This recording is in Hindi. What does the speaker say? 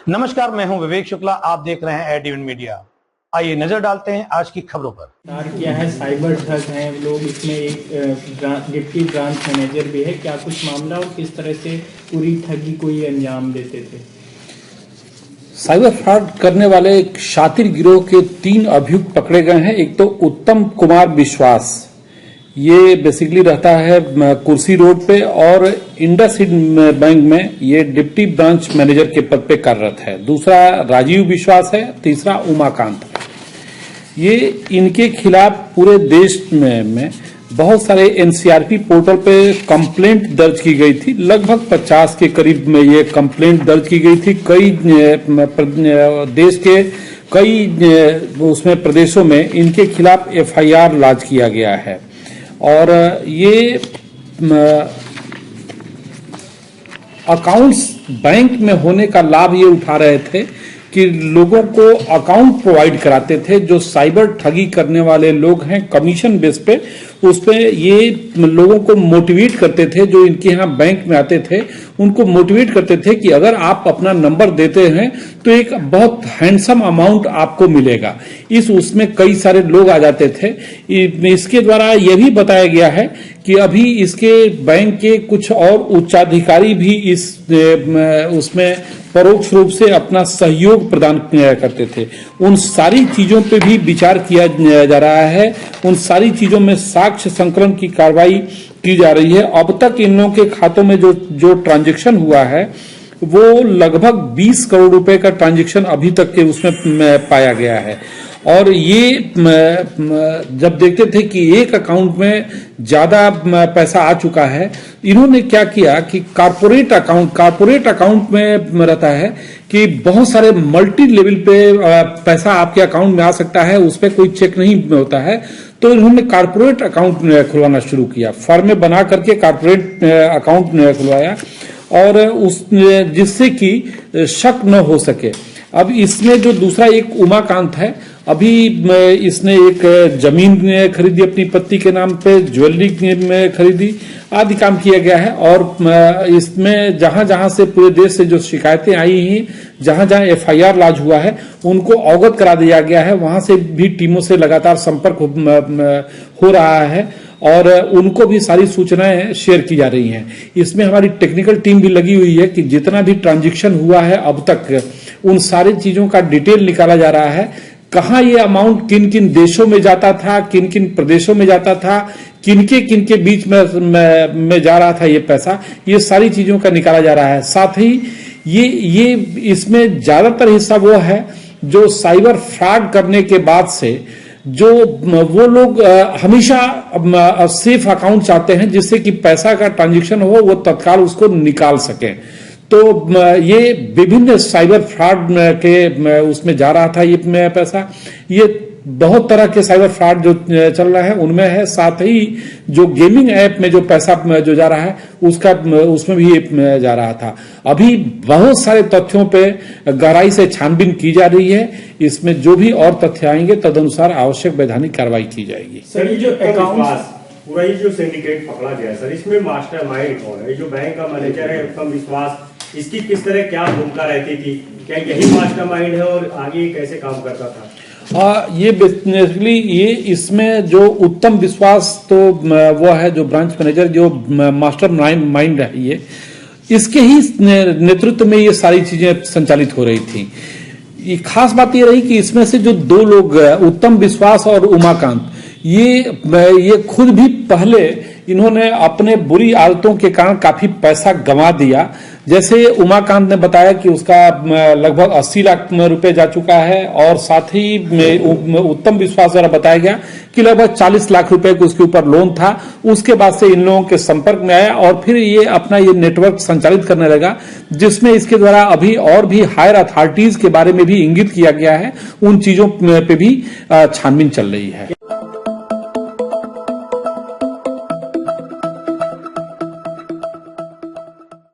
नमस्कार, मैं हूं विवेक शुक्ला। आप देख रहे हैं एडीवन मीडिया। आइए नजर डालते हैं आज की खबरों पर। क्या है, साइबर ठग हैं लोग, इसमें एक डिप्टी ब्रांच मैनेजर भी है। क्या कुछ मामला और किस तरह से पूरी ठगी को ये अंजाम देते थे? साइबर फ्रॉड करने वाले एक शातिर गिरोह के 3 अभियुक्त पकड़े गए हैं। एक तो उत्तम कुमार विश्वास, ये बेसिकली रहता है कुर्सी रोड पे और इंडसइंड बैंक में ये डिप्टी ब्रांच मैनेजर के पद पे कार्यरत है। दूसरा राजीव विश्वास है, तीसरा उमाकांत है। ये इनके खिलाफ पूरे देश में बहुत सारे एनसीआरपी पोर्टल पे कंप्लेंट दर्ज की गई थी। लगभग 50 के करीब में ये कंप्लेंट दर्ज की गई थी। कई देश के कई उसमें प्रदेशों में इनके खिलाफ एफआईआर लॉन्च किया गया है। और ये अकाउंट्स बैंक में होने का लाभ ये उठा रहे थे कि लोगों को अकाउंट प्रोवाइड कराते थे। जो साइबर ठगी करने वाले लोग हैं कमीशन बेस पे, उस पे ये लोगों को मोटिवेट करते थे। जो इनके यहाँ बैंक में आते थे उनको मोटिवेट करते थे कि अगर आप अपना नंबर देते हैं तो एक बहुत हैंडसम अमाउंट आपको मिलेगा। उसमें कई सारे लोग आ जाते थे। इसके द्वारा यह भी बताया गया है कि अभी इसके बैंक के कुछ और उच्चाधिकारी भी उसमें परोक्ष रूप से अपना सहयोग प्रदान करते थे। उन सारी चीजों पे भी विचार किया जा रहा है। उन सारी चीजों में साक्ष्य संकलन की कार्रवाई की जा रही है। अब तक इन लोगों के खातों में जो ट्रांजैक्शन हुआ है वो लगभग 20 करोड़ रुपए का ट्रांजैक्शन अभी तक के उसमें पाया गया है। और ये जब देखते थे कि एक अकाउंट में ज्यादा पैसा आ चुका है, इन्होंने क्या किया कि कारपोरेट अकाउंट में रहता है कि बहुत सारे मल्टी लेवल पे पैसा आपके अकाउंट में आ सकता है, उस पर कोई चेक नहीं होता है। तो इन्होंने कारपोरेट अकाउंट खुलवाना शुरू किया, फर्म बना करके कारपोरेट अकाउंट खुलवाया और जिससे कि शक न हो सके। अब इसमें जो दूसरा एक उमाकांत है, अभी इसने एक जमीन खरीदी अपनी पत्नी के नाम पे, ज्वेलरी में खरीदी, आदि काम किया गया है। और इसमें जहां जहां से पूरे देश से जो शिकायतें आई हैं, जहां जहां एफआईआर लॉन्च हुआ है, उनको अवगत करा दिया गया है। वहां से भी टीमों से लगातार संपर्क हो रहा है और उनको भी सारी सूचनाएं शेयर की जा रही हैं। इसमें हमारी टेक्निकल टीम भी लगी हुई है कि जितना भी ट्रांजैक्शन हुआ है अब तक, उन सारी चीजों का डिटेल निकाला जा रहा है। कहाँ ये अमाउंट किन किन देशों में जाता था, किन किन प्रदेशों में जाता था, किन के बीच में जा रहा था ये पैसा, ये सारी चीजों का निकाला जा रहा है। साथ ही ये इसमें ज्यादातर हिस्सा वो है जो साइबर फ्रॉड करने के बाद से जो वो लोग हमेशा सेफ अकाउंट चाहते हैं जिससे कि पैसा का ट्रांजैक्शन हो वो तत्काल उसको निकाल सके। तो ये विभिन्न साइबर फ्रॉड के उसमें जा रहा था ये पैसा। ये बहुत तरह के साइबर फ्रॉड जो चल रहा है उनमें है। साथ ही जो गेमिंग ऐप में जो पैसा जो जा रहा है उसमें भी जा रहा था। अभी बहुत सारे तथ्यों पे गहराई से छानबीन की जा रही है। इसमें जो भी और तथ्य आएंगे तदनुसार आवश्यक वैधानिक कार्रवाई की जाएगी। सर, ये जो अकाउंट पूरा ही जो सिंडिकेट पकड़ा गया सर, इसमें मास्टरमाइंड कौन है? जो बैंक का मैनेजर है उत्तम विश्वास, इसकी किस तरह क्या भूमिका रहती थी? क्या यही मास्टरमाइंड है और आगे कैसे काम करता था? ये बेसिकली ये इसमें जो उत्तम विश्वास तो वो है जो ब्रांच मैनेजर, जो मास्टर माइंड है, ये इसके ही नेतृत्व में ये सारी चीजें संचालित हो रही थी। ये खास बात ये रही कि इसमें से जो 2 लोग उत्तम विश्वास और उमाकांत, ये खुद भी पहले इन्होंने अपने बुरी आदतों के कारण काफी पैसा गंवा दिया। जैसे उमाकांत ने बताया कि उसका लगभग 80 लाख रुपए जा चुका है और साथ ही उत्तम विश्वास द्वारा बताया गया कि लगभग 40 लाख रुपए को उसके ऊपर लोन था। उसके बाद से इन लोगों के संपर्क में आया और फिर ये अपना ये नेटवर्क संचालित करने लगा, जिसमें इसके द्वारा अभी और भी हायर अथॉरिटीज के बारे में भी इंगित किया गया है। उन चीजों पे भी छानबीन चल रही है।